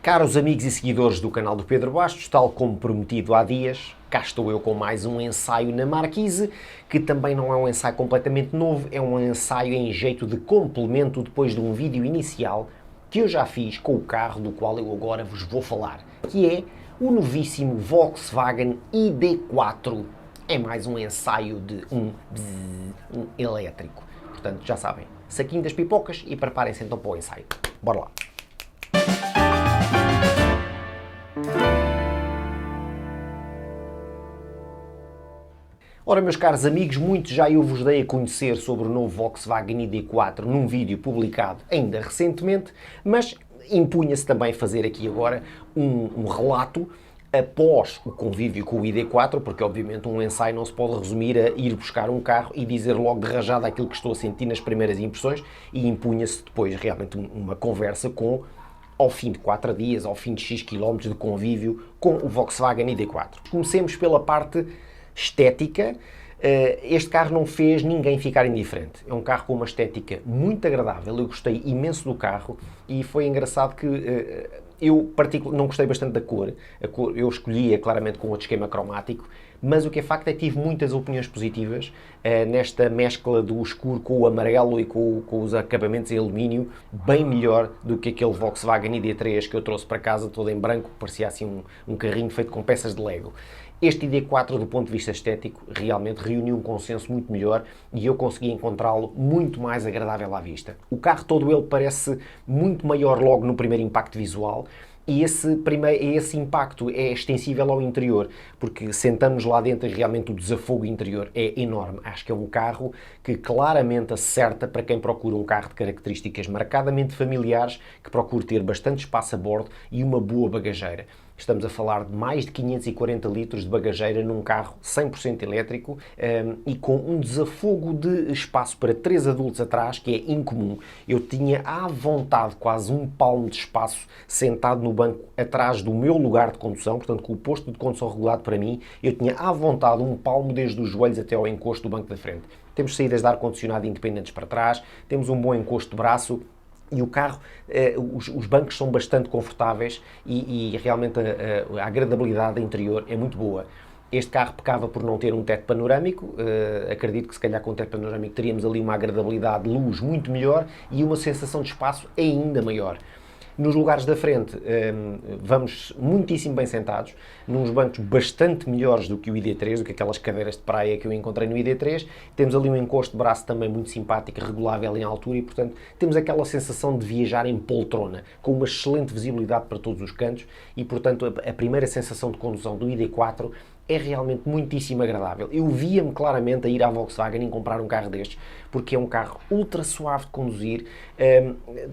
Caros amigos e seguidores do canal do Pedro Bastos, tal como prometido há dias, cá estou eu com mais um ensaio na Marquise, que também não é um ensaio completamente novo, é um ensaio em jeito de complemento depois de um vídeo inicial que eu já fiz com o carro do qual eu agora vos vou falar, que é o novíssimo Volkswagen ID4. É mais um ensaio de um elétrico. Portanto, já sabem, saquinho das pipocas e preparem-se então para o ensaio. Bora lá! Ora, meus caros amigos, muito já eu vos dei a conhecer sobre o novo Volkswagen ID4 num vídeo publicado ainda recentemente, mas impunha-se também fazer aqui agora um relato após o convívio com o ID4, porque obviamente um ensaio não se pode resumir a ir buscar um carro e dizer logo de rajada aquilo que estou a sentir nas primeiras impressões, e impunha-se depois realmente uma conversa com, ao fim de 4 dias, ao fim de X quilómetros de convívio com o Volkswagen ID4. Comecemos pela parte estética. Este carro não fez ninguém ficar indiferente. É um carro com uma estética muito agradável. Eu gostei imenso do carro e foi engraçado que eu não gostei bastante da cor. A cor eu escolhia claramente com outro esquema cromático, mas o que é facto é que tive muitas opiniões positivas nesta mescla do escuro com o amarelo e com os acabamentos em alumínio, bem melhor do que aquele Volkswagen ID3 que eu trouxe para casa todo em branco, parecia assim um carrinho feito com peças de Lego. Este ID4, do ponto de vista estético, realmente reuniu um consenso muito melhor e eu consegui encontrá-lo muito mais agradável à vista. O carro todo ele parece muito maior logo no primeiro impacto visual, e esse impacto é extensível ao interior, porque sentamos lá dentro e realmente o desafogo interior é enorme. Acho que é um carro que claramente acerta para quem procura um carro de características marcadamente familiares, que procura ter bastante espaço a bordo e uma boa bagageira. Estamos a falar de mais de 540 litros de bagageira num carro 100% elétrico e com um desafogo de espaço para 3 adultos atrás, que é incomum. Eu tinha à vontade quase um palmo de espaço sentado no banco atrás do meu lugar de condução, portanto com o posto de condução regulado para mim, eu tinha à vontade um palmo desde os joelhos até ao encosto do banco da frente. Temos saídas de ar-condicionado independentes para trás, temos um bom encosto de braço. E o carro, os bancos são bastante confortáveis e realmente a agradabilidade interior é muito boa. Este carro pecava por não ter um teto panorâmico, acredito que se calhar com um teto panorâmico teríamos ali uma agradabilidade de luz muito melhor e uma sensação de espaço ainda maior. Nos lugares da frente vamos muitíssimo bem sentados, nos bancos bastante melhores do que o ID3, do que aquelas cadeiras de praia que eu encontrei no ID3. Temos ali um encosto de braço também muito simpático, regulável em altura e, portanto, temos aquela sensação de viajar em poltrona, com uma excelente visibilidade para todos os cantos e, portanto, a primeira sensação de condução do ID4 é realmente muitíssimo agradável. Eu via-me claramente a ir à Volkswagen e comprar um carro destes, porque é um carro ultra suave de conduzir,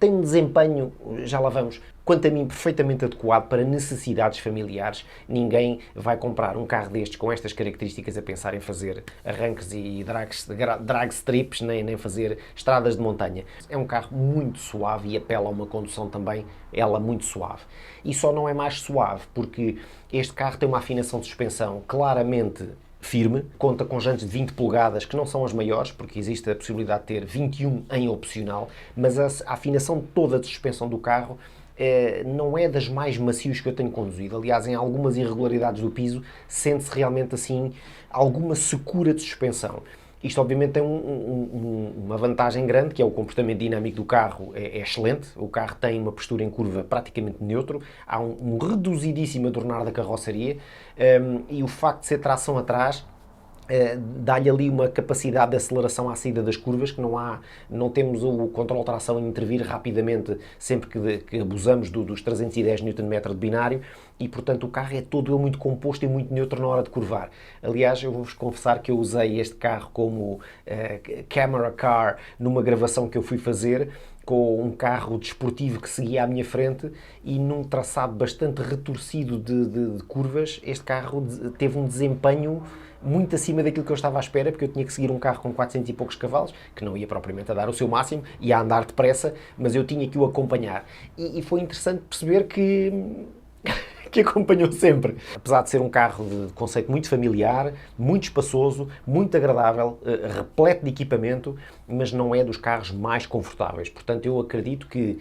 tem um desempenho, já lá vamos, quanto a mim, perfeitamente adequado para necessidades familiares. Ninguém vai comprar um carro destes com estas características a pensar em fazer arranques e drag strips, nem fazer estradas de montanha. É um carro muito suave e apela a uma condução também, ela muito suave. E só não é mais suave porque este carro tem uma afinação de suspensão claramente firme, conta com jantes de 20 polegadas, que não são as maiores, porque existe a possibilidade de ter 21 em opcional, mas a afinação toda de suspensão do carro não é das mais macios que eu tenho conduzido. Aliás, em algumas irregularidades do piso, sente-se realmente assim alguma secura de suspensão. Isto obviamente tem uma vantagem grande, que é o comportamento dinâmico do carro é excelente. O carro tem uma postura em curva praticamente neutro, há um reduzidíssimo adornar da carroceria e o facto de ser tração atrás dá-lhe ali uma capacidade de aceleração à saída das curvas, que não temos o controle de tração a intervir rapidamente sempre que abusamos dos 310 Nm de binário e, portanto, o carro é todo muito composto e muito neutro na hora de curvar. Aliás, eu vou-vos confessar que eu usei este carro como camera car numa gravação que eu fui fazer com um carro desportivo que seguia à minha frente e num traçado bastante retorcido de curvas, este carro teve um desempenho muito acima daquilo que eu estava à espera, porque eu tinha que seguir um carro com 400 e poucos cavalos, que não ia propriamente a dar o seu máximo, ia a andar depressa, mas eu tinha que o acompanhar. E foi interessante perceber que que acompanhou sempre. Apesar de ser um carro de conceito muito familiar, muito espaçoso, muito agradável, repleto de equipamento, mas não é dos carros mais confortáveis. Portanto, eu acredito que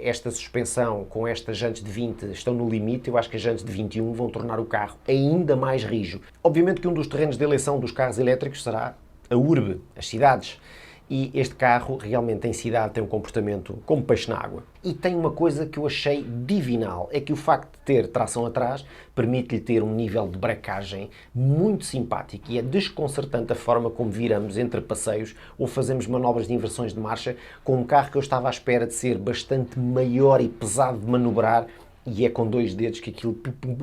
esta suspensão com estas jantes de 20 estão no limite. Eu acho que as jantes de 21 vão tornar o carro ainda mais rijo. Obviamente que um dos terrenos de eleição dos carros elétricos será a urbe, as cidades. E este carro realmente em cidade tem um comportamento como peixe na água. E tem uma coisa que eu achei divinal, é que o facto de ter tração atrás permite-lhe ter um nível de brecagem muito simpático e é desconcertante a forma como viramos entre passeios ou fazemos manobras de inversões de marcha com um carro que eu estava à espera de ser bastante maior e pesado de manobrar. E é com 2 dedos que aquilo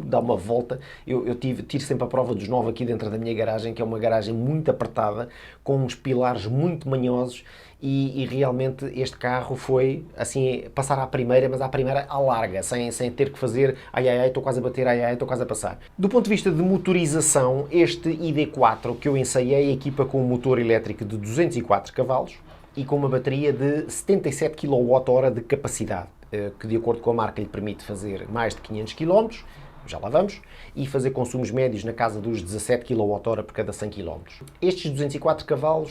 dá uma volta. Eu tiro sempre a prova dos 9 aqui dentro da minha garagem, que é uma garagem muito apertada, com uns pilares muito manhosos e realmente este carro foi, assim, passar à primeira, mas à primeira à larga, sem ter que fazer ai, estou quase a bater, ai, estou quase a passar. Do ponto de vista de motorização, este ID4 que eu ensaiei equipa com um motor elétrico de 204 cavalos e com uma bateria de 77 kWh de capacidade, que de acordo com a marca lhe permite fazer mais de 500 km, já lá vamos, e fazer consumos médios na casa dos 17 kWh por cada 100 km. Estes 204 cavalos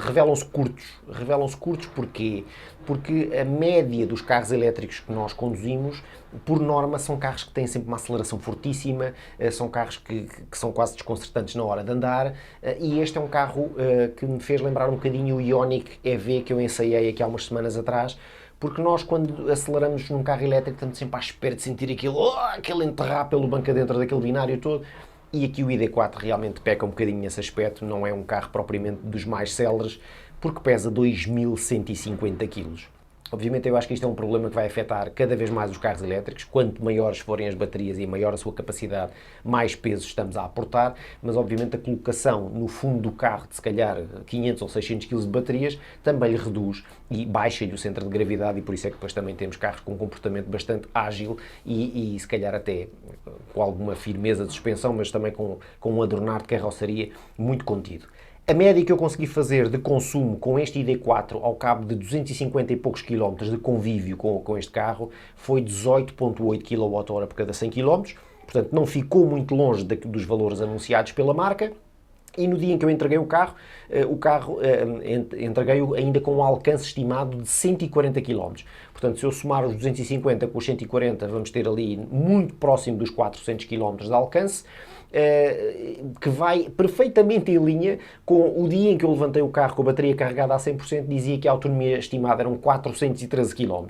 revelam-se curtos. Revelam-se curtos porquê? Porque a média dos carros elétricos que nós conduzimos, por norma, são carros que têm sempre uma aceleração fortíssima, são carros que são quase desconcertantes na hora de andar, e este é um carro que me fez lembrar um bocadinho o Ioniq EV que eu ensaiei aqui há umas semanas atrás, porque nós, quando aceleramos num carro elétrico, estamos sempre à espera de sentir aquele enterrar pelo banco adentro daquele binário todo. E aqui o ID4 realmente peca um bocadinho nesse aspecto, não é um carro propriamente dos mais céleres, porque pesa 2.150 kg. Obviamente eu acho que isto é um problema que vai afetar cada vez mais os carros elétricos. Quanto maiores forem as baterias e maior a sua capacidade, mais peso estamos a aportar, mas obviamente a colocação no fundo do carro de se calhar 500 ou 600 kg de baterias também lhe reduz e baixa-lhe o centro de gravidade e por isso é que depois também temos carros com um comportamento bastante ágil e se calhar até com alguma firmeza de suspensão, mas também com um adornar de carroceria muito contido. A média que eu consegui fazer de consumo com este ID4 ao cabo de 250 e poucos quilómetros de convívio com este carro foi 18,8 kWh por cada 100 km, portanto não ficou muito longe dos valores anunciados pela marca. E no dia em que eu entreguei o carro entreguei-o ainda com um alcance estimado de 140 km. Portanto, se eu somar os 250 com os 140, vamos ter ali muito próximo dos 400 km de alcance, que vai perfeitamente em linha com o dia em que eu levantei o carro com a bateria carregada a 100%, dizia que a autonomia estimada eram 413 km.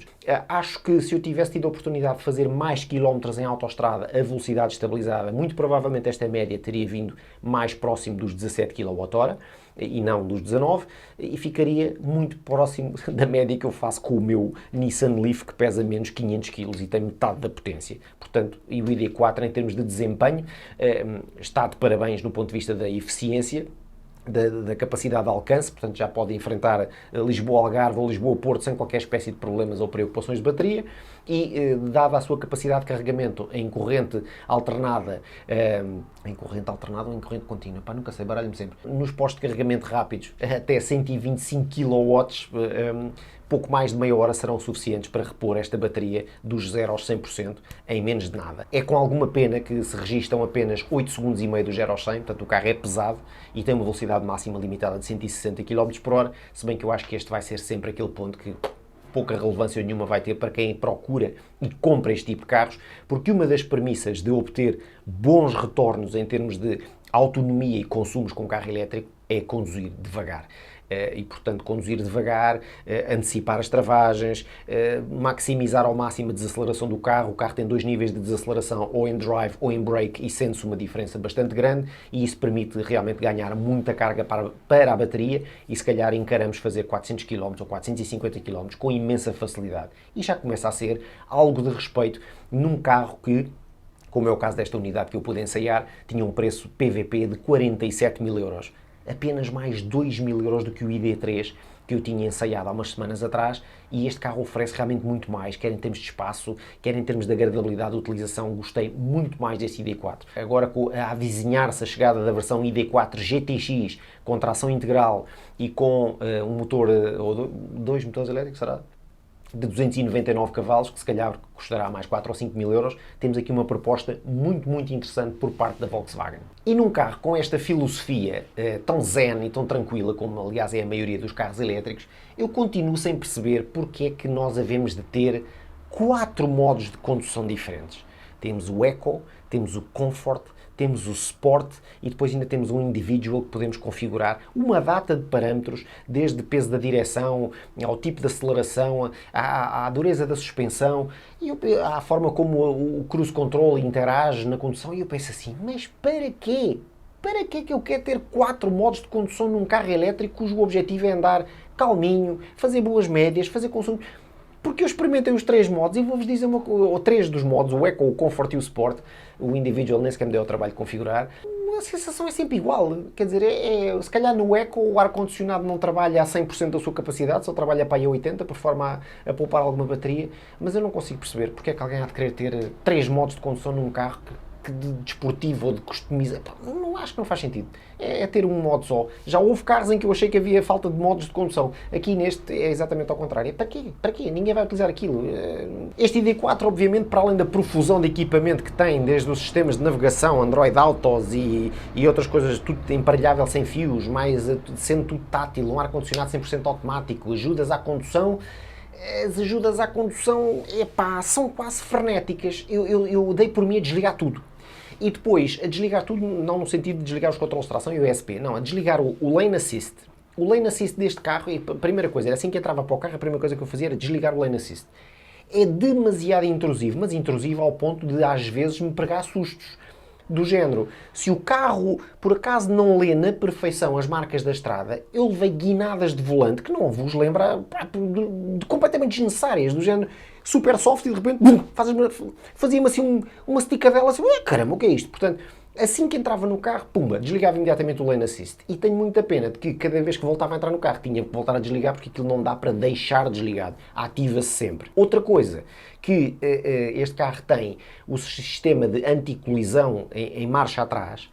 Acho que se eu tivesse tido a oportunidade de fazer mais quilómetros em autoestrada a velocidade estabilizada, muito provavelmente esta média teria vindo mais próximo dos 17 kWh e não dos 19, e ficaria muito próximo da média que eu faço com o meu Nissan Leaf, que pesa menos 500 kg e tem metade da potência. Portanto, e o ID4 em termos de desempenho está de parabéns no ponto de vista da eficiência, da capacidade de alcance, portanto já pode enfrentar Lisboa-Algarve ou Lisboa-Porto sem qualquer espécie de problemas ou preocupações de bateria e, dada a sua capacidade de carregamento em corrente alternada, em corrente alternada ou em corrente contínua, pá, nunca sei, baralho-me sempre, nos postos de carregamento rápidos até 125 kW, pouco mais de meia hora serão suficientes para repor esta bateria dos 0 aos 100% em menos de nada. É com alguma pena que se registram apenas 8 segundos e meio do 0 aos 100, portanto o carro é pesado e tem uma velocidade máxima limitada de 160 km/h, se bem que eu acho que este vai ser sempre aquele ponto que pouca relevância nenhuma vai ter para quem procura e compra este tipo de carros, porque uma das premissas de obter bons retornos em termos de autonomia e consumos com carro elétrico é conduzir devagar. E, portanto, conduzir devagar, antecipar as travagens, maximizar ao máximo a desaceleração do carro. O carro tem 2 níveis de desaceleração, ou em drive ou em brake, e sente-se uma diferença bastante grande, e isso permite realmente ganhar muita carga para a bateria, e se calhar encaramos fazer 400 km ou 450 km com imensa facilidade. E já começa a ser algo de respeito num carro que, como é o caso desta unidade que eu pude ensaiar, tinha um preço PVP de 47 mil euros. Apenas mais 2 mil euros do que o ID3 que eu tinha ensaiado há umas semanas atrás, e este carro oferece realmente muito mais, quer em termos de espaço, quer em termos de agradabilidade de utilização. Gostei muito mais desse ID4. Agora, a avizinhar-se a chegada da versão ID4 GTX com tração integral e com um motor, ou 2 motores elétricos, será? de 299 cavalos, que se calhar custará mais 4 ou 5 mil euros, temos aqui uma proposta muito, muito interessante por parte da Volkswagen. E num carro com esta filosofia tão zen e tão tranquila, como aliás é a maioria dos carros elétricos, eu continuo sem perceber porque é que nós havemos de ter 4 modos de condução diferentes. Temos o Eco, temos o Comfort, temos o Sport e depois ainda temos um Individual que podemos configurar uma data de parâmetros, desde peso da direção, ao tipo de aceleração, à dureza da suspensão e à forma como o cruise control interage na condução. E eu penso assim, mas para quê? Para que é que eu quero ter 4 modos de condução num carro elétrico cujo objetivo é andar calminho, fazer boas médias, fazer consumo? Porque eu experimentei os 3 modos e vou-vos dizer ou 3 dos modos, o Eco, o Comfort e o Sport, o Individual nem sequer me deu o trabalho de configurar, a sensação é sempre igual. Quer dizer, se calhar no Eco o ar-condicionado não trabalha a 100% da sua capacidade, só trabalha para aí a 80%, por forma a poupar alguma bateria, mas eu não consigo perceber porque é que alguém há de querer ter 3 modos de condução num carro que de desportivo ou de customização. Não acho que não faz sentido. É ter um modo só. Já houve carros em que eu achei que havia falta de modos de condução. Aqui neste é exatamente ao contrário. Para quê? Para quê? Ninguém vai utilizar aquilo. Este ID4, obviamente, para além da profusão de equipamento que tem, desde os sistemas de navegação, Android Autos e outras coisas, tudo emparelhável sem fios, mais sendo tudo tátil, um ar-condicionado 100% automático, ajudas à condução. As ajudas à condução, são quase frenéticas. Eu dei por mim a desligar tudo. E depois, a desligar tudo, não no sentido de desligar os controles de tração e o ESP, não, a desligar o Lane Assist. O Lane Assist deste carro, a primeira coisa, era assim que entrava para o carro, a primeira coisa que eu fazia era desligar o Lane Assist. É demasiado intrusivo, mas intrusivo ao ponto de, às vezes, me pregar sustos. Do género, se o carro, por acaso, não lê na perfeição as marcas da estrada, eu levei guinadas de volante, que não vos lembra, de completamente desnecessárias, do género, super soft e de repente, bum, fazia-me assim uma esticadela, assim, caramba, o que é isto? Portanto, assim que entrava no carro, pumba, desligava imediatamente o Lane Assist. E tenho muita pena de que cada vez que voltava a entrar no carro tinha que voltar a desligar porque aquilo não dá para deixar desligado. Ativa-se sempre. Outra coisa que este carro tem, o sistema de anti-colisão em marcha atrás.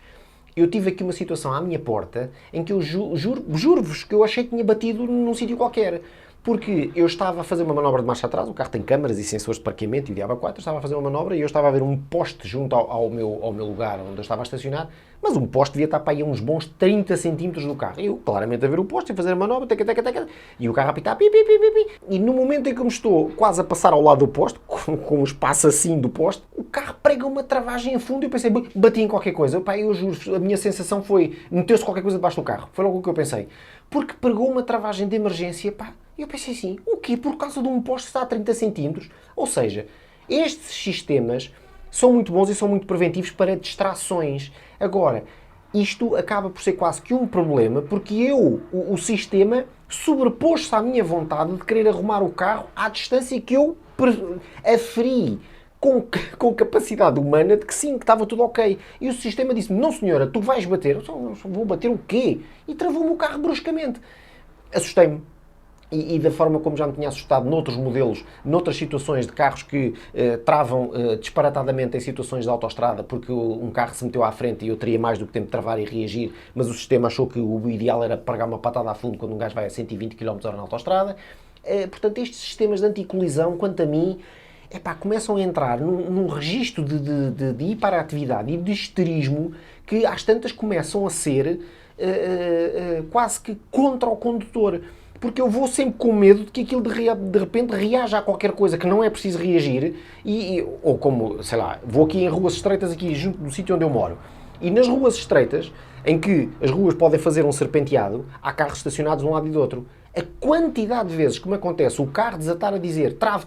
Eu tive aqui uma situação à minha porta em que eu juro-vos que eu achei que tinha batido num sítio qualquer. Porque eu estava a fazer uma manobra de marcha atrás, o carro tem câmaras e sensores de parqueamento e diabo 4, eu estava a fazer uma manobra e eu estava a ver um poste junto ao meu lugar onde eu estava a estacionar, mas um poste devia estar para aí a uns bons 30 centímetros do carro. Eu, claramente, a ver o poste, a fazer a manobra, e o carro a apitar, pi, pi, pi, pi, pi. E no momento em que eu me estou quase a passar ao lado do poste, com um espaço assim do poste, o carro prega uma travagem a fundo e eu pensei, bati em qualquer coisa. Eu juro, a minha sensação foi, meteu-se qualquer coisa debaixo do carro. Foi logo o que eu pensei. Porque pregou uma travagem de emergência, e eu pensei assim, o quê? Por causa de um poste que está a 30 centímetros? Ou seja, estes sistemas são muito bons e são muito preventivos para distrações. Agora, isto acaba por ser quase que um problema, porque o sistema sobrepôs-se à minha vontade de querer arrumar o carro à distância que eu aferi com capacidade humana de que sim, que estava tudo ok. E o sistema disse-me, não senhora, tu vais bater. Eu só vou bater o quê? E travou-me o carro bruscamente. Assustei-me. E da forma como já me tinha assustado noutros modelos, noutras situações de carros que travam disparatadamente em situações de autoestrada, porque um carro se meteu à frente e eu teria mais do que tempo de travar e reagir, mas o sistema achou que o ideal era pregar uma patada a fundo quando um gajo vai a 120 km/h na autoestrada. Portanto, estes sistemas de anticolisão, quanto a mim, começam a entrar num registro de hiperatividade e de histerismo que às tantas começam a ser quase que contra o condutor. Porque eu vou sempre com medo de que aquilo de repente reaja a qualquer coisa que não é preciso reagir, ou como, sei lá, vou aqui em ruas estreitas aqui junto do sítio onde eu moro, e nas ruas estreitas, em que as ruas podem fazer um serpenteado, há carros estacionados de um lado e do outro. A quantidade de vezes que me acontece o carro desatar a dizer trave,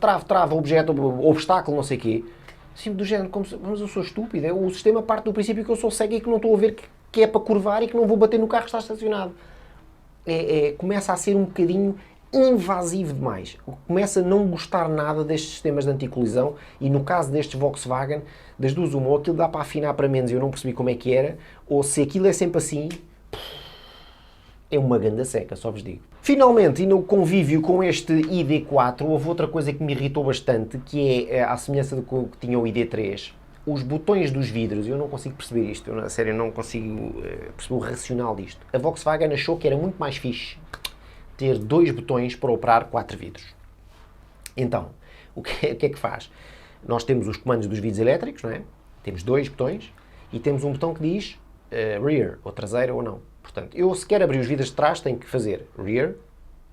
objeto, obstáculo, não sei o quê, sempre do género, mas eu sou estúpido, o sistema parte do princípio que eu sou cego e que não estou a ver que é para curvar e que não vou bater no carro que está estacionado. Começa a ser um bocadinho invasivo demais. Começa a não gostar nada destes sistemas de anticolisão e no caso destes Volkswagen, das duas uma, ou aquilo dá para afinar para menos e eu não percebi como é que era, ou se aquilo é sempre assim, é uma ganda seca, só vos digo. Finalmente, e no convívio com este ID4, houve outra coisa que me irritou bastante, que é à semelhança do que tinha o ID3, os botões dos vidros. Eu não consigo perceber isto, a sério, eu não consigo perceber o racional disto. A Volkswagen achou que era muito mais fixe ter 2 botões para operar 4 vidros. Então, o que é que faz? Nós temos os comandos dos vidros elétricos, não é? Temos 2 botões e temos um botão que diz rear, ou traseira ou não. Portanto, eu se quero abrir os vidros de trás, tenho que fazer rear,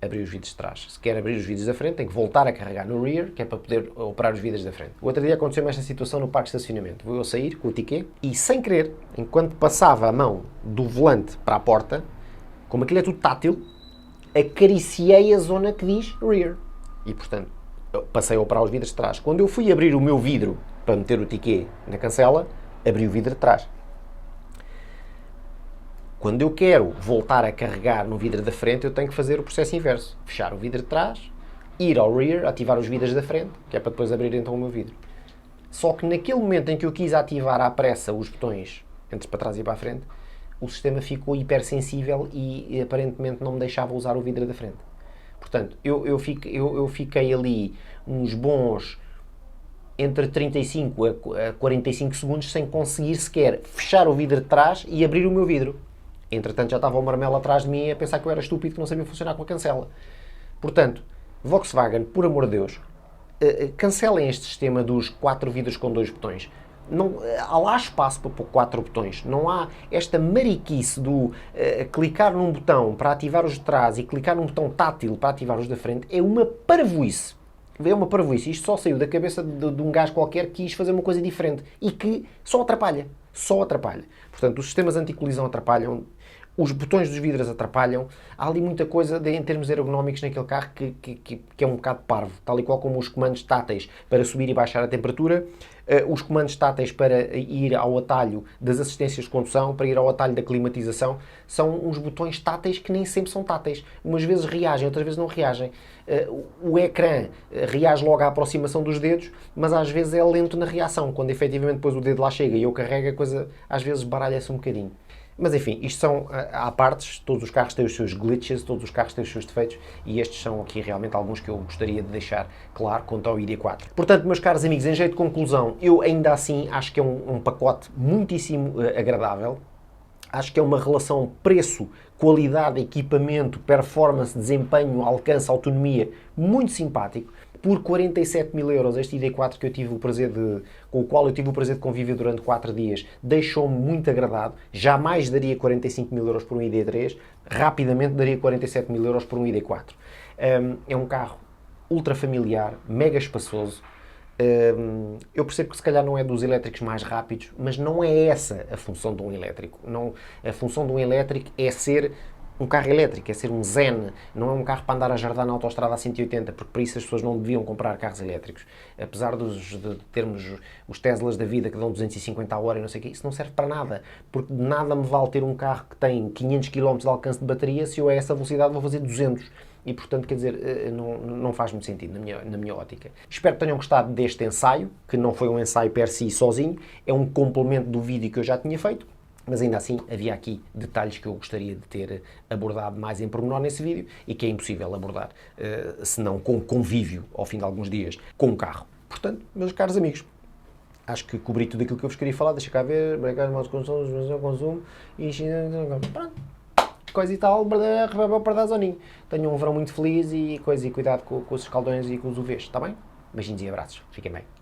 abrir os vidros de trás. Se quer abrir os vidros da frente, tenho que voltar a carregar no rear, que é para poder operar os vidros da frente. O outro dia aconteceu-me esta situação no parque de estacionamento. Vou eu sair com o ticket e, sem querer, enquanto passava a mão do volante para a porta, como aquilo é tudo tátil, acariciei a zona que diz rear. E, portanto, eu passei a operar os vidros de trás. Quando eu fui abrir o meu vidro para meter o ticket na cancela, abri o vidro de trás. Quando eu quero voltar a carregar no vidro da frente, eu tenho que fazer o processo inverso. Fechar o vidro de trás, ir ao rear, ativar os vidros da frente, que é para depois abrir então o meu vidro. Só que naquele momento em que eu quis ativar à pressa os botões entre para trás e para a frente, o sistema ficou hipersensível e aparentemente não me deixava usar o vidro da frente. Portanto, eu fiquei ali uns bons entre 35 a 45 segundos sem conseguir sequer fechar o vidro de trás e abrir o meu vidro. Entretanto, já estava o Marmelo atrás de mim a pensar que eu era estúpido, que não sabia funcionar com a cancela. Portanto, Volkswagen, por amor de Deus, cancelem este sistema dos 4 vidros com 2 botões. Não, há lá espaço para pôr 4 botões. Não há esta mariquice do clicar num botão para ativar os de trás e clicar num botão tátil para ativar os da frente. É uma parvoíce. É uma parvoíce. Isto só saiu da cabeça de um gajo qualquer que quis fazer uma coisa diferente e que só atrapalha. Só atrapalha. Portanto, os sistemas anti-colisão atrapalham, os botões dos vidros atrapalham. Há ali muita coisa em termos ergonómicos naquele carro que é um bocado parvo. Tal e qual como os comandos táteis para subir e baixar a temperatura, os comandos táteis para ir ao atalho das assistências de condução, para ir ao atalho da climatização, são uns botões táteis que nem sempre são táteis. Umas vezes reagem, outras vezes não reagem. O ecrã reage logo à aproximação dos dedos, mas às vezes é lento na reação. Quando efetivamente depois o dedo lá chega e eu carrego, a coisa às vezes baralha-se um bocadinho. Mas enfim, isto são há partes, todos os carros têm os seus glitches, todos os carros têm os seus defeitos e estes são aqui realmente alguns que eu gostaria de deixar claro quanto ao ID4. Portanto, meus caros amigos, em jeito de conclusão, eu ainda assim acho que é um pacote muitíssimo agradável. Acho que é uma relação preço, qualidade, equipamento, performance, desempenho, alcance, autonomia muito simpático. Por 47 mil euros, este ID4 que eu tive o prazer com o qual eu tive o prazer de conviver durante 4 dias, deixou-me muito agradado. Jamais daria 45 mil euros por um ID3, rapidamente daria 47 mil euros por um ID4. É um carro ultra familiar, mega espaçoso. Eu percebo que se calhar não é dos elétricos mais rápidos, mas não é essa a função de um elétrico. Não, a função de um elétrico é ser um carro elétrico, é ser um Zen, não é um carro para andar a jardar na autoestrada a 180, porque para isso as pessoas não deviam comprar carros elétricos. Apesar de termos os Teslas da vida que dão 250 a hora e não sei o quê, isso não serve para nada, porque nada me vale ter um carro que tem 500 km de alcance de bateria se eu a essa velocidade vou fazer 200. E, portanto, quer dizer, não faz muito sentido na minha ótica. Espero que tenham gostado deste ensaio, que não foi um ensaio per si sozinho, é um complemento do vídeo que eu já tinha feito, mas ainda assim havia aqui detalhes que eu gostaria de ter abordado mais em pormenor nesse vídeo e que é impossível abordar, se não com convívio, ao fim de alguns dias, com o carro. Portanto, meus caros amigos, acho que cobri tudo aquilo que eu vos queria falar. Deixa cá ver, mercado de modos de consumo e pronto. Coisa e tal, para dar zoninho. Tenham um verão muito feliz e coisa, e cuidado com os escaldões e com os UVs, está bem? Beijinhos e abraços. Fiquem bem.